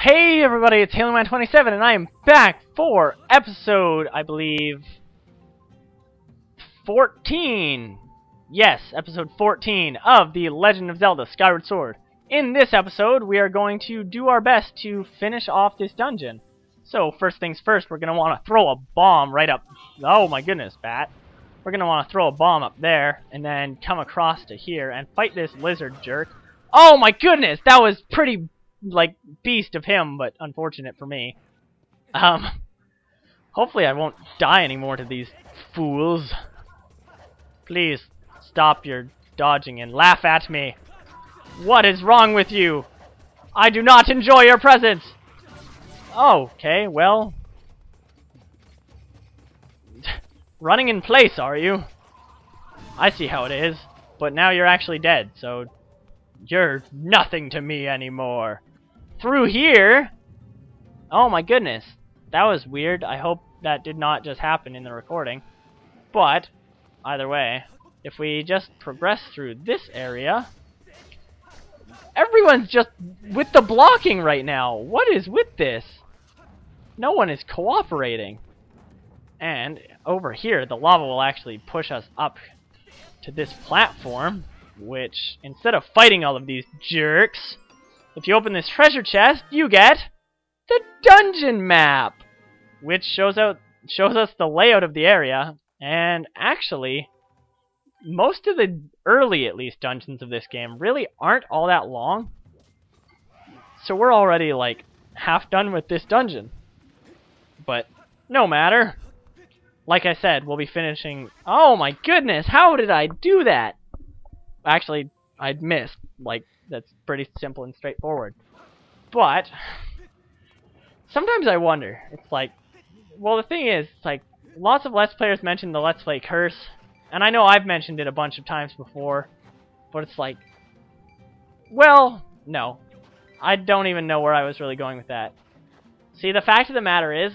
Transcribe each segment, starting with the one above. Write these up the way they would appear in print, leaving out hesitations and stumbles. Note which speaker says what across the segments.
Speaker 1: Hey everybody, it's HaloMan27 and I am back for episode, I believe, 14. Yes, episode 14 of The Legend of Zelda Skyward Sword. In this episode, we are going to do our best to finish off this dungeon. So, first things first, we're going to want to throw a bomb right up. Oh my goodness, Bat. We're going to want to throw a bomb up there, and then come across to here and fight this lizard jerk. Oh my goodness, that was pretty, like, beast of him, but unfortunate for me. Hopefully I won't die anymore to these fools. Please, stop your dodging and laugh at me. What is wrong with you? I do not enjoy your presence! Oh, okay, well... running in place, are you? I see how it is, but now you're actually dead, so... you're nothing to me anymore. Through here? Oh my goodness. That was weird. I hope that did not just happen in the recording. But, either way, if we just progress through this area... everyone's just with the blocking right now. What is with this? No one is cooperating. And over here, the lava will actually push us up to this platform, which, instead of fighting all of these jerks, if you open this treasure chest, you get the dungeon map, which shows us the layout of the area. And actually, most of the early, at least, dungeons of this game really aren't all that long. So we're already, like, half done with this dungeon. But no matter. Like I said, we'll be finishing... oh my goodness, how did I do that? Actually, I missed. Like, that's pretty simple and straightforward. But sometimes I wonder. It's like, well, the thing is, it's like, lots of Let's Players mention the Let's Play curse. And I know I've mentioned it a bunch of times before. But it's like, well, no. I don't even know where I was really going with that. See, the fact of the matter is,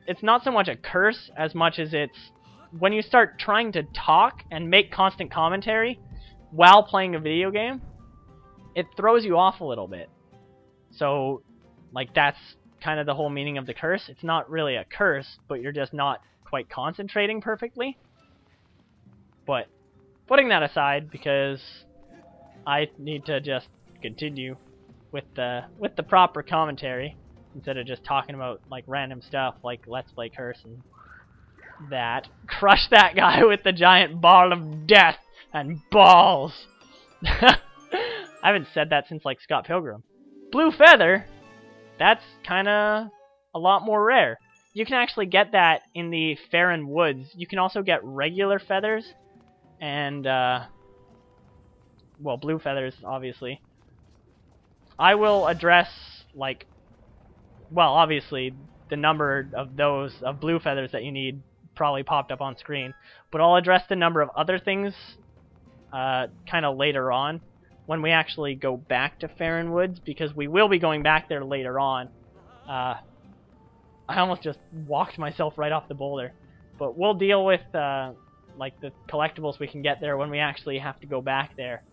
Speaker 1: it's not so much a curse as much as it's when you start trying to talk and make constant commentary while playing a video game, it throws you off a little bit. So, like, that's kind of the whole meaning of the curse. It's not really a curse, but you're just not quite concentrating perfectly. But putting that aside, because I need to just continue with the proper commentary instead of just talking about like random stuff like Let's Play curse and that. Crush that guy with the giant ball of death and balls. I haven't said that since like Scott Pilgrim. Blue feather, that's kind of a lot more rare. You can actually get that in the Farron Woods. You can also get regular feathers and well, blue feathers obviously. I will address like, well, obviously the number of those of blue feathers that you need probably popped up on screen, but I'll address the number of other things kind of later on when we actually go back to Farron Woods, because we will be going back there later on. I almost just walked myself right off the boulder, but we'll deal with like the collectibles we can get there when we actually have to go back there,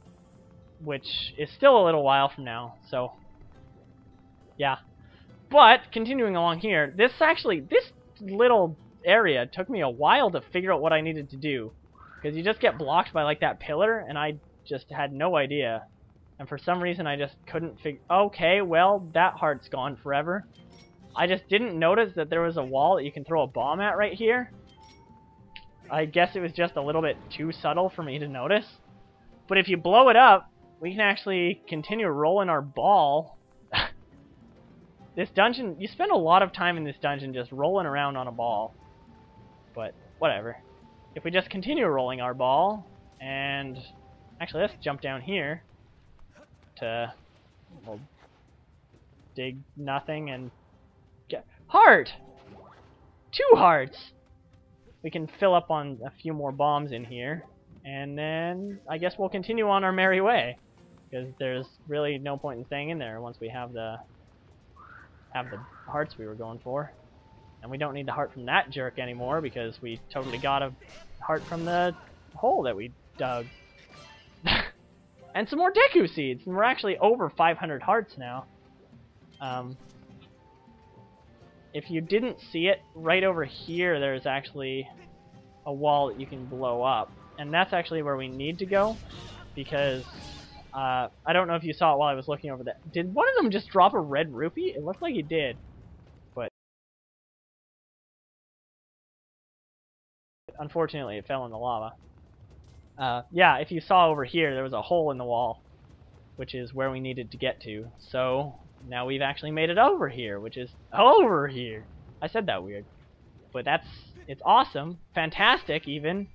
Speaker 1: which is still a little while from now. So yeah. But continuing along here, this little area took me a while to figure out what I needed to do, because you just get blocked by like that pillar, and I just had no idea, and for some reason I just couldn't figure. Okay, well, that heart's gone forever. I just didn't notice that there was a wall that you can throw a bomb at right here. I guess it was just a little bit too subtle for me to notice. But if you blow it up, we can actually continue rolling our ball. This dungeon, you spend a lot of time in this dungeon just rolling around on a ball. But, whatever. If we just continue rolling our ball, and... actually, let's jump down here to... well, dig nothing and get... heart! 2 hearts! We can fill up on a few more bombs in here, and then I guess we'll continue on our merry way, because there's really no point in staying in there once we have the hearts we were going for. And we don't need the heart from that jerk anymore, because we totally got a heart from the hole that we dug. And some more Deku Seeds, and we're actually over 500 hearts now. If you didn't see it, right over here there's actually a wall that you can blow up. And that's actually where we need to go, because I don't know if you saw it while I was looking over there. Did one of them just drop a red rupee? It looked like he did. But unfortunately it fell in the lava. Yeah, if you saw over here, there was a hole in the wall, which is where we needed to get to. So now we've actually made it over here, which is over here. I said that weird. But it's awesome, fantastic even,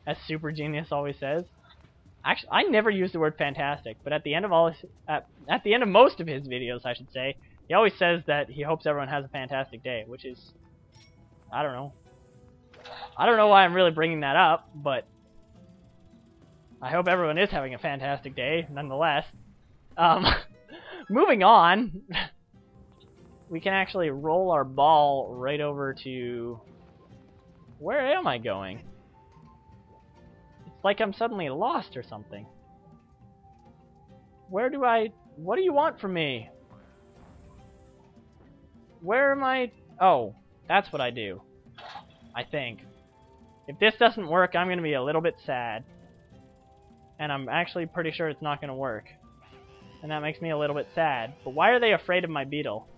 Speaker 1: as Super Genius always says. Actually, I never use the word fantastic, but at the end of at the end of most of his videos, I should say, he always says that he hopes everyone has a fantastic day, which is, I don't know. I don't know why I'm really bringing that up, but I hope everyone is having a fantastic day, nonetheless. Moving on, we can actually roll our ball right over to... Where am I going? It's like I'm suddenly lost or something. Where do I... What do you want from me? Where am I... Oh, that's what I do. I think. If this doesn't work, I'm going to be a little bit sad. And I'm actually pretty sure it's not going to work. And that makes me a little bit sad. But why are they afraid of my beetle?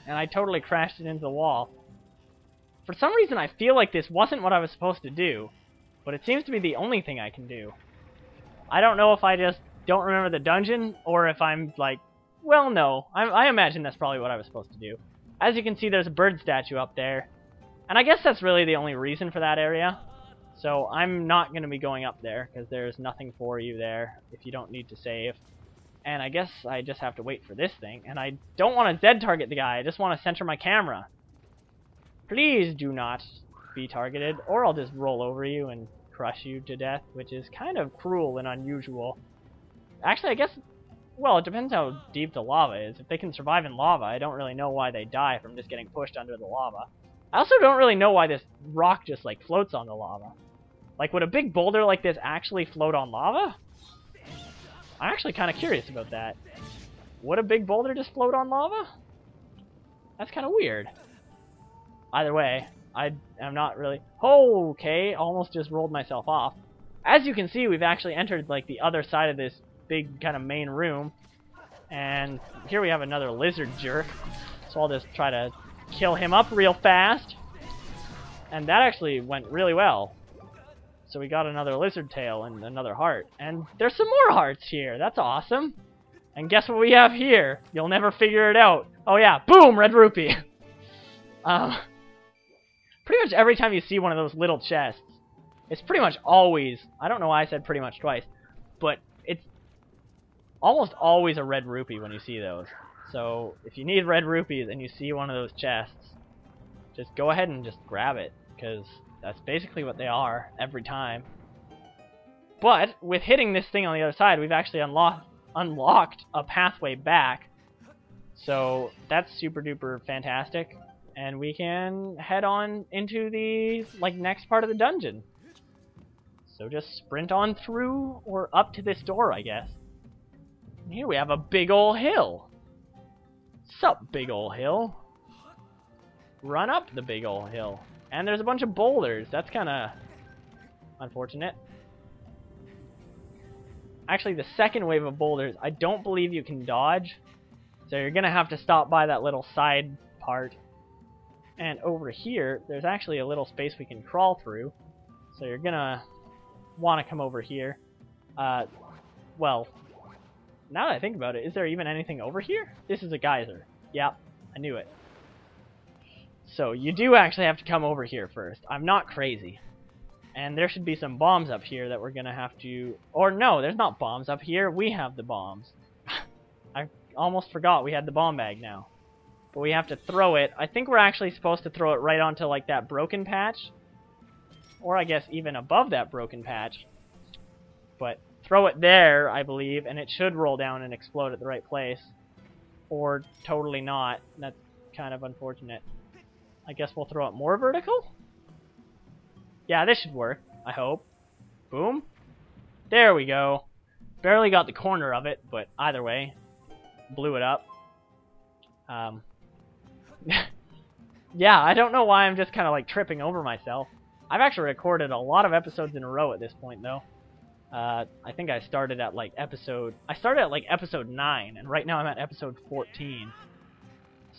Speaker 1: And I totally crashed it into the wall. For some reason, I feel like this wasn't what I was supposed to do. But it seems to be the only thing I can do. I don't know if I just don't remember the dungeon, or if I'm like... Well, no. I imagine that's probably what I was supposed to do. As you can see, there's a bird statue up there. And I guess that's really the only reason for that area. So I'm not going to be going up there, because there's nothing for you there if you don't need to save. And I guess I just have to wait for this thing. And I don't want to dead target the guy, I just want to center my camera. Please do not be targeted, or I'll just roll over you and crush you to death, which is kind of cruel and unusual. Actually, I guess, well, it depends how deep the lava is. If they can survive in lava, I don't really know why they die from just getting pushed under the lava. I also don't really know why this rock just, like, floats on the lava. Like, would a big boulder like this actually float on lava? I'm actually kind of curious about that. Would a big boulder just float on lava? That's kind of weird. Either way, I am not really... Oh, okay, almost just rolled myself off. As you can see, we've actually entered, like, the other side of this big kind of main room. And here we have another lizard jerk. So I'll just try to kill him up real fast. And that actually went really well. So we got another lizard tail and another heart. And there's some more hearts here. That's awesome. And guess what we have here? You'll never figure it out. Oh yeah, boom, red rupee. Pretty much every time you see one of those little chests, it's pretty much always, I don't know why I said pretty much twice, but it's almost always a red rupee when you see those. So if you need red rupees and you see one of those chests, just go ahead and just grab it, because that's basically what they are every time. But with hitting this thing on the other side, we've actually unlocked a pathway back. So that's super duper fantastic. And we can head on into the next part of the dungeon. So just sprint on through or up to this door, I guess. And here we have a big ol' hill. Sup, big ol' hill? Run up the big ol' hill. And there's a bunch of boulders. That's kind of unfortunate. Actually, the second wave of boulders, I don't believe you can dodge. So you're going to have to stop by that little side part. And over here, there's actually a little space we can crawl through. So you're going to want to come over here. Well, now that I think about it, is there even anything over here? This is a geyser. Yep, I knew it. So you do actually have to come over here first. I'm not crazy. And there should be some bombs up here that we're going to have to... Or no, there's not bombs up here. We have the bombs. I almost forgot we had the bomb bag now. But we have to throw it. I think we're actually supposed to throw it right onto like that broken patch. Or I guess even above that broken patch. But throw it there, I believe, and it should roll down and explode at the right place. Or totally not. That's kind of unfortunate. I guess we'll throw it more vertical? Yeah, this should work, I hope. Boom. There we go. Barely got the corner of it, but either way. blew it up. Yeah, I don't know why I'm just kind of like tripping over myself. I've actually recorded a lot of episodes in a row at this point, though. I think I started at like episode 9, and right now I'm at episode 14.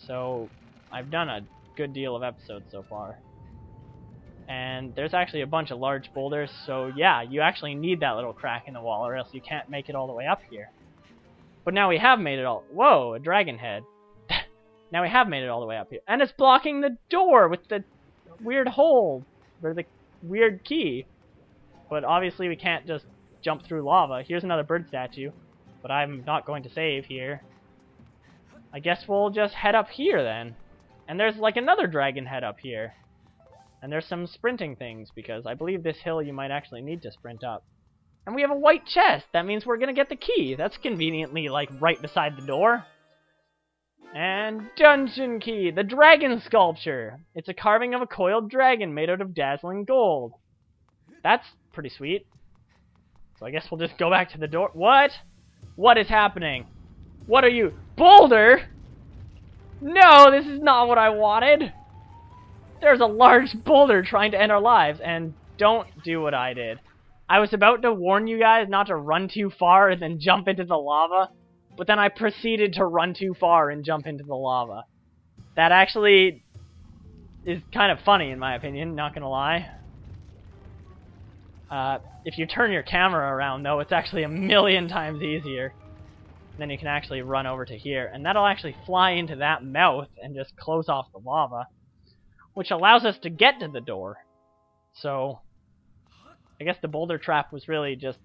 Speaker 1: So I've done a good deal of episodes so far. And there's actually a bunch of large boulders, so yeah, you actually need that little crack in the wall, or else you can't make it all the way up here. But now we have made it all... Whoa, a dragon head. Now we have made it all the way up here. And it's blocking the door with the weird hole, or the weird key. But obviously we can't just jump through lava. Here's another bird statue, but I'm not going to save here. I guess we'll just head up here then. And there's like another dragon head up here. And there's some sprinting things, because I believe this hill you might actually need to sprint up. And we have a white chest! That means we're gonna get the key! That's conveniently, like, right beside the door. And dungeon key! The dragon sculpture! It's a carving of a coiled dragon made out of dazzling gold. That's pretty sweet. So I guess we'll just go back to the door. What? What is happening? What are you? Boulder? No, this is not what I wanted! There's a large boulder trying to end our lives, and don't do what I did. I was about to warn you guys not to run too far and then jump into the lava, but then I proceeded to run too far and jump into the lava. That actually is kind of funny in my opinion, not gonna lie. If you turn your camera around though, it's actually a million times easier. Then you can actually run over to here, and that'll actually fly into that mouth and just close off the lava, which allows us to get to the door. So, I guess the boulder trap was really just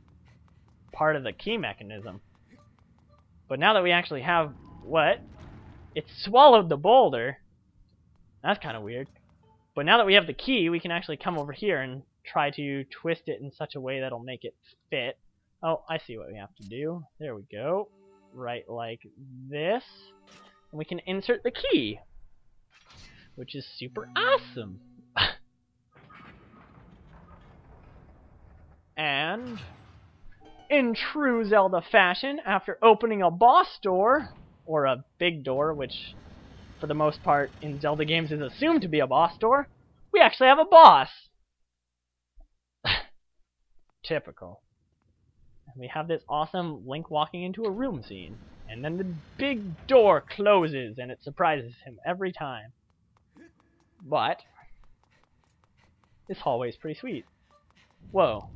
Speaker 1: part of the key mechanism. But now that we actually have... What? It swallowed the boulder. That's kind of weird. But now that we have the key, we can actually come over here and try to twist it in such a way that'll make it fit. Oh, I see what we have to do. There we go. Right like this. And we can insert the key, which is super awesome. And in true Zelda fashion, after opening a boss door, or a big door, which for the most part in Zelda games is assumed to be a boss door, we actually have a boss. Typical. And we have this awesome Link walking into a room scene, and then the big door closes and it surprises him every time. But this hallway is pretty sweet. Whoa.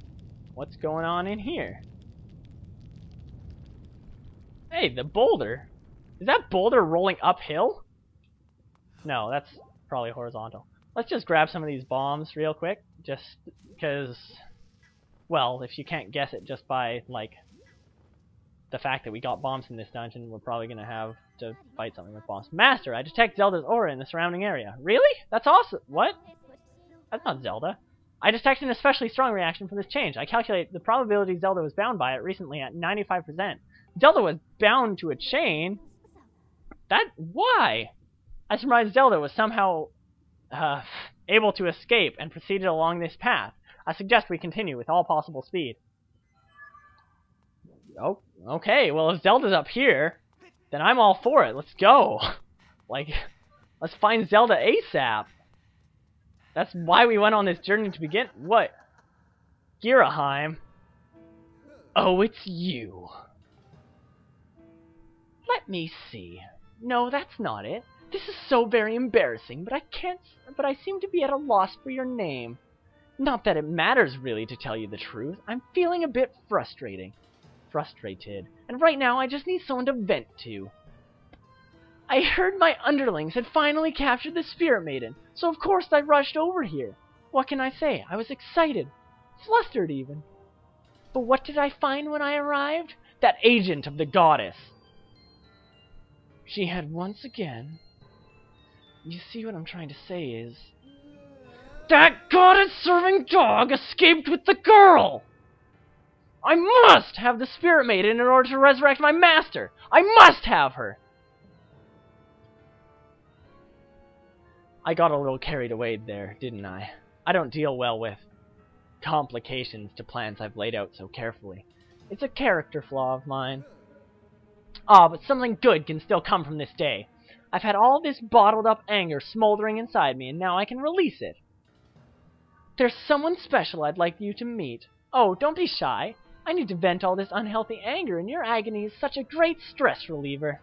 Speaker 1: What's going on in here? Hey, the boulder. Is that boulder rolling uphill? No, that's probably horizontal. Let's just grab some of these bombs real quick. Just because, well, if you can't guess it just by, like, the fact that we got bombs in this dungeon, we're probably going to have to fight something with bombs. Master, I detect Zelda's aura in the surrounding area. Really? That's awesome. What? That's not Zelda. I detect an especially strong reaction from this change. I calculate the probability Zelda was bound by it recently at 95%. Zelda was bound to a chain? Why? I surmised Zelda was somehow able to escape and proceeded along this path. I suggest we continue with all possible speed. Oh, okay, well if Zelda's up here, then I'm all for it. Let's go. Like, let's find Zelda ASAP. That's why we went on this journey to begin. What? Giraheim? Oh, it's you. Let me see. No, that's not it. This is so very embarrassing, but I seem to be at a loss for your name. Not that it matters really, to tell you the truth. I'm feeling a bit frustrated. And right now I just need someone to vent to. I heard my underlings had finally captured the Spirit Maiden, so of course I rushed over here. What can I say? I was excited. Flustered even. But what did I find when I arrived? That agent of the goddess. She had once again... You see, what I'm trying to say is... That goddess-serving dog escaped with the girl! I must have the Spirit Maiden in order to resurrect my master! I must have her! I got a little carried away there, didn't I? I don't deal well with complications to plans I've laid out so carefully. It's a character flaw of mine. Ah, but something good can still come from this day. I've had all this bottled up anger smoldering inside me, and now I can release it. There's someone special I'd like you to meet. Oh, don't be shy. I need to vent all this unhealthy anger, and your agony is such a great stress reliever.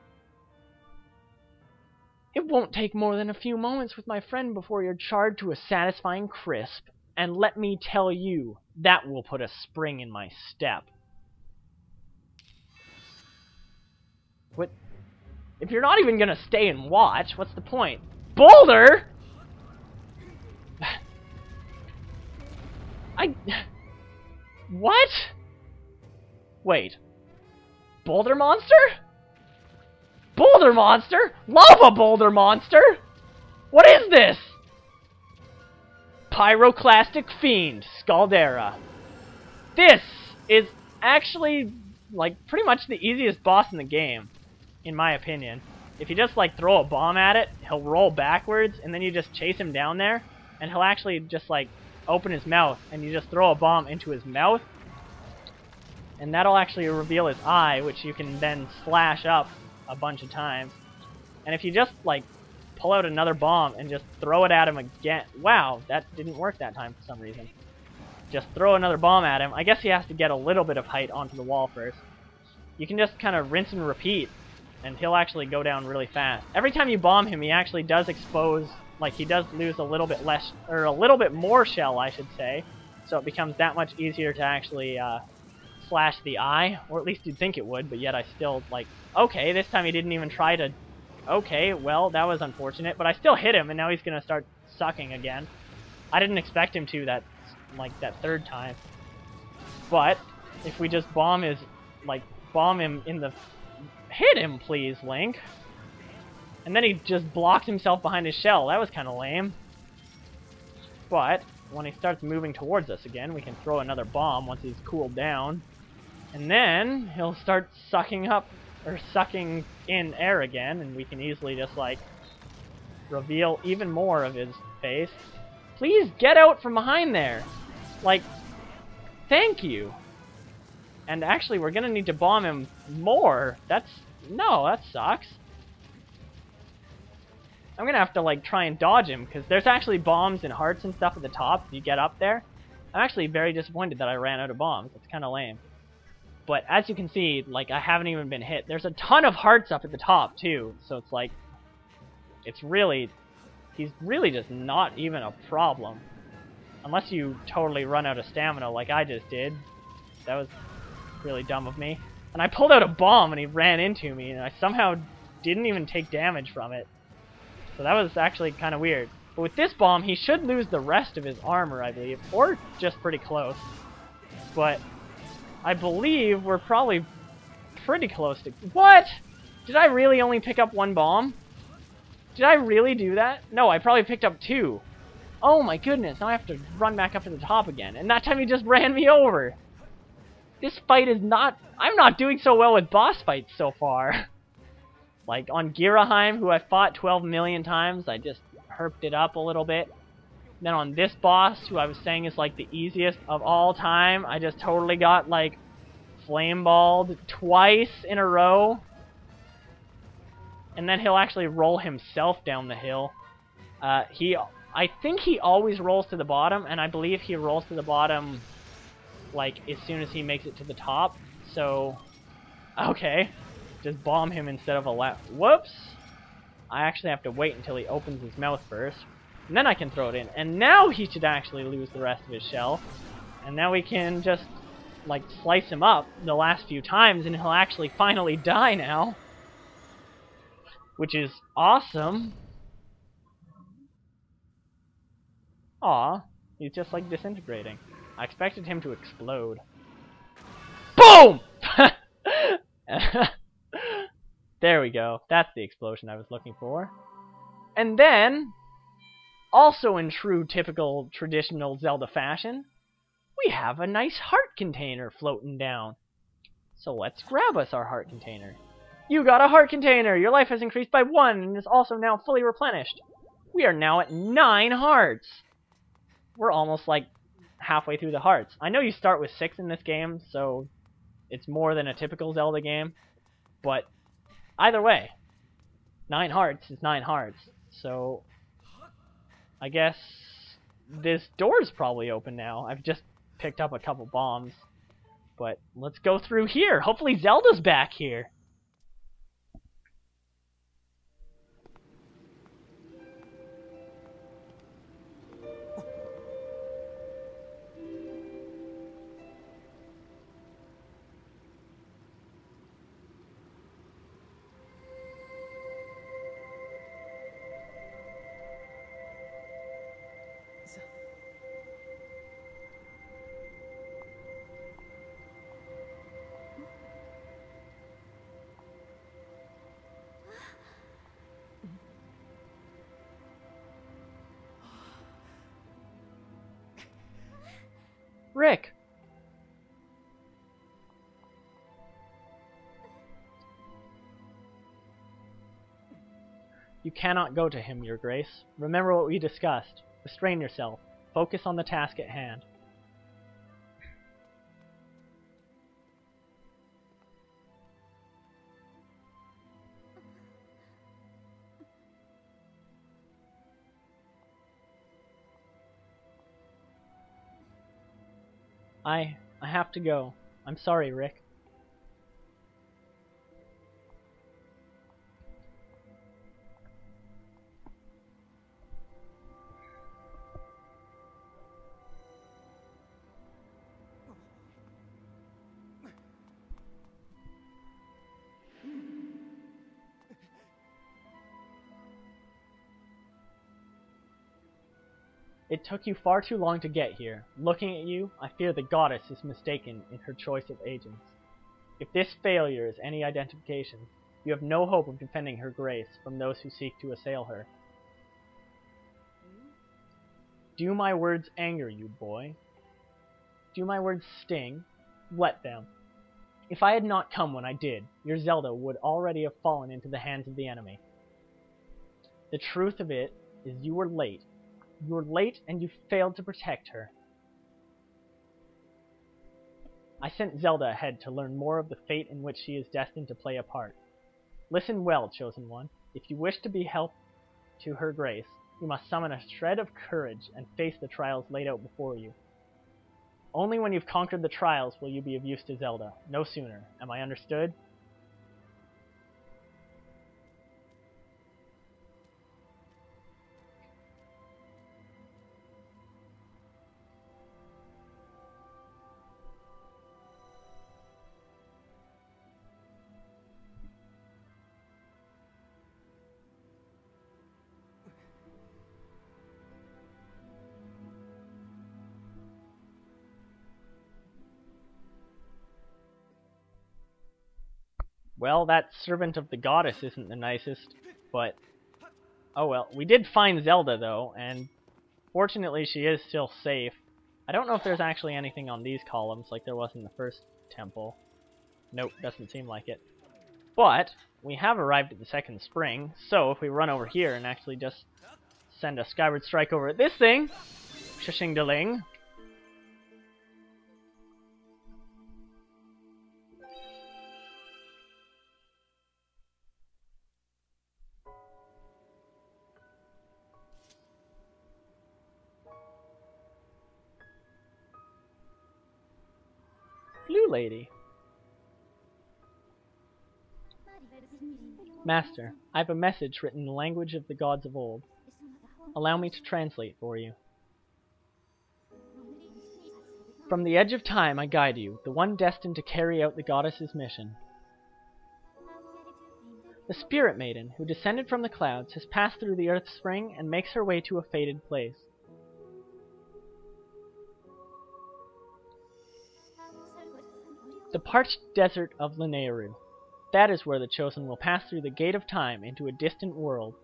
Speaker 1: It won't take more than a few moments with my friend before you're charred to a satisfying crisp. And let me tell you, that will put a spring in my step. What? If you're not even gonna stay and watch, what's the point? Boulder?! What? Wait. Boulder monster? Boulder monster? Lava boulder monster? What is this? Pyroclastic Fiend, Scaldera. This is actually, like, pretty much the easiest boss in the game, in my opinion. If you just, like, throw a bomb at it, he'll roll backwards, and then you just chase him down there, and he'll actually just, like, open his mouth, and you just throw a bomb into his mouth, and that'll actually reveal his eye, which you can then slash up a bunch of times. And if you just, like, pull out another bomb and just throw it at him again... Wow, that didn't work that time for some reason. Just throw another bomb at him. I guess he has to get a little bit of height onto the wall first. You can just kind of rinse and repeat, and he'll actually go down really fast. Every time you bomb him, he actually does expose... Like, he does lose a little bit less... Or a little bit more shell, I should say. So it becomes that much easier to actually slash the eye. Or at least you'd think it would, but yet I still, like... Okay, this time he didn't even try to... Okay, well, that was unfortunate, but I still hit him, and now he's gonna start sucking again. I didn't expect him to that third time. But, if we just bomb his... Like, bomb him in the... Hit him, please, Link! And then he just blocks himself behind his shell. That was kind of lame. But, when he starts moving towards us again, we can throw another bomb once he's cooled down. And then, he'll start sucking up... Or sucking in air again, and we can easily just, like, reveal even more of his face. Please get out from behind there! Like, thank you! And actually, we're gonna need to bomb him more. No, that sucks. I'm gonna have to, like, try and dodge him, because there's actually bombs and hearts and stuff at the top if you get up there. I'm actually very disappointed that I ran out of bombs. It's kind of lame. But as you can see, like, I haven't even been hit. There's a ton of hearts up at the top, too. So it's like, it's really, he's really just not even a problem. Unless you totally run out of stamina like I just did. That was really dumb of me. And I pulled out a bomb and he ran into me, and I somehow didn't even take damage from it. So that was actually kind of weird. But with this bomb, he should lose the rest of his armor, I believe. Or just pretty close. But... I believe we're probably pretty close to... What? Did I really only pick up one bomb? Did I really do that? No, I probably picked up two. Oh my goodness, now I have to run back up to the top again. And that time he just ran me over. This fight is not... I'm not doing so well with boss fights so far. Like, on Giraheim, who I fought 12 million times, I just herped it up a little bit. Then on this boss, who I was saying is, like, the easiest of all time, I just totally got, like, flame-balled twice in a row. And then he'll actually roll himself down the hill. I think he always rolls to the bottom, and I believe he rolls to the bottom, like, as soon as he makes it to the top. So, okay. Just bomb him instead of a left. Whoops! I actually have to wait until he opens his mouth first. And then I can throw it in. And now he should actually lose the rest of his shell. And now we can just, like, slice him up the last few times, and he'll actually finally die now. Which is awesome. Aw, he's just, like, disintegrating. I expected him to explode. BOOM! There we go. That's the explosion I was looking for. And then... Also in true typical traditional Zelda fashion, we have a nice heart container floating down. So let's grab us our heart container. You got a heart container! Your life has increased by 1 and is also now fully replenished. We are now at 9 hearts! We're almost like halfway through the hearts. I know you start with 6 in this game, so it's more than a typical Zelda game, but Either way, 9 hearts is 9 hearts. So, I guess this door's probably open now. I've just picked up a couple bombs. But let's go through here. Hopefully Zelda's back here. Rick! You cannot go to him, Your Grace. Remember what we discussed. Restrain yourself. Focus on the task at hand. I have to go. I'm sorry, Rick. It took you far too long to get here. Looking at you, I fear the goddess is mistaken in her choice of agents. If this failure is any identification, you have no hope of defending her grace from those who seek to assail her. Do my words anger you, boy? Do my words sting? Let them. If I had not come when I did, your Zelda would already have fallen into the hands of the enemy. The truth of it is you were late. You were late and you failed to protect her. I sent Zelda ahead to learn more of the fate in which she is destined to play a part. Listen well, Chosen One. If you wish to be help to her grace, you must summon a shred of courage and face the trials laid out before you. Only when you've conquered the trials will you be of use to Zelda. No sooner. Am I understood? Well, that servant of the goddess isn't the nicest, but oh well. We did find Zelda, though, and fortunately she is still safe. I don't know if there's actually anything on these columns like there was in the first temple. Nope, doesn't seem like it. But we have arrived at the second spring, so if we run over here and actually just send a Skyward Strike over at this thing, shishing-da-ling. Blue Lady. Master, I have a message written in the language of the gods of old. Allow me to translate for you. From the edge of time I guide you, the one destined to carry out the goddess's mission. The Spirit Maiden, who descended from the clouds, has passed through the Earth Spring and makes her way to a fated place. The parched desert of Linearu. That is where the Chosen will pass through the gate of time into a distant world.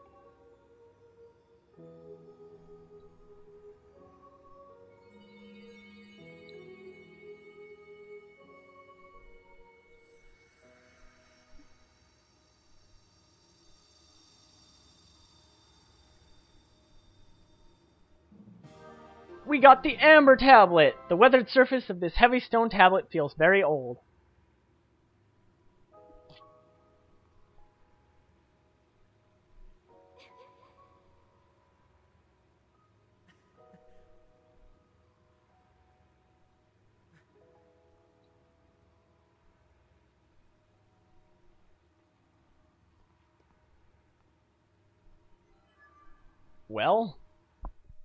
Speaker 1: We got the Amber Tablet! The weathered surface of this heavy stone tablet feels very old. Well,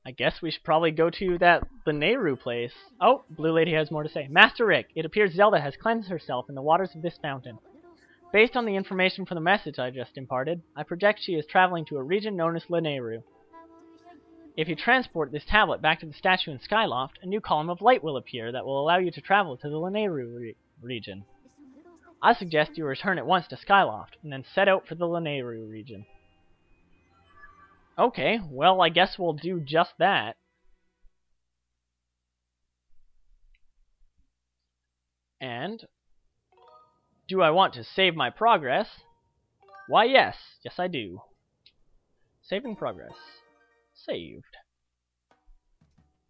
Speaker 1: I guess we should probably go to the Nehru place. Oh, Blue Lady has more to say. Master Rick, it appears Zelda has cleansed herself in the waters of this fountain. Based on the information from the message I just imparted, I project she is traveling to a region known as Nehru. If you transport this tablet back to the statue in Skyloft, a new column of light will appear that will allow you to travel to the Nehru region. I suggest you return at once to Skyloft, and then set out for the Nehru region. Okay, well, I guess we'll do just that. And do I want to save my progress? Why, yes. Yes, I do. Saving progress. Saved.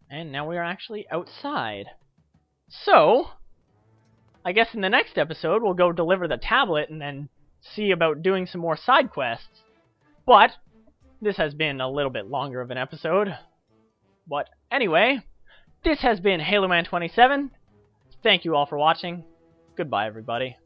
Speaker 1: And now we are actually outside. So, I guess in the next episode, we'll go deliver the tablet and then see about doing some more side quests. But this has been a little bit longer of an episode. But anyway, this has been HaloMan27. Thank you all for watching. Goodbye, everybody.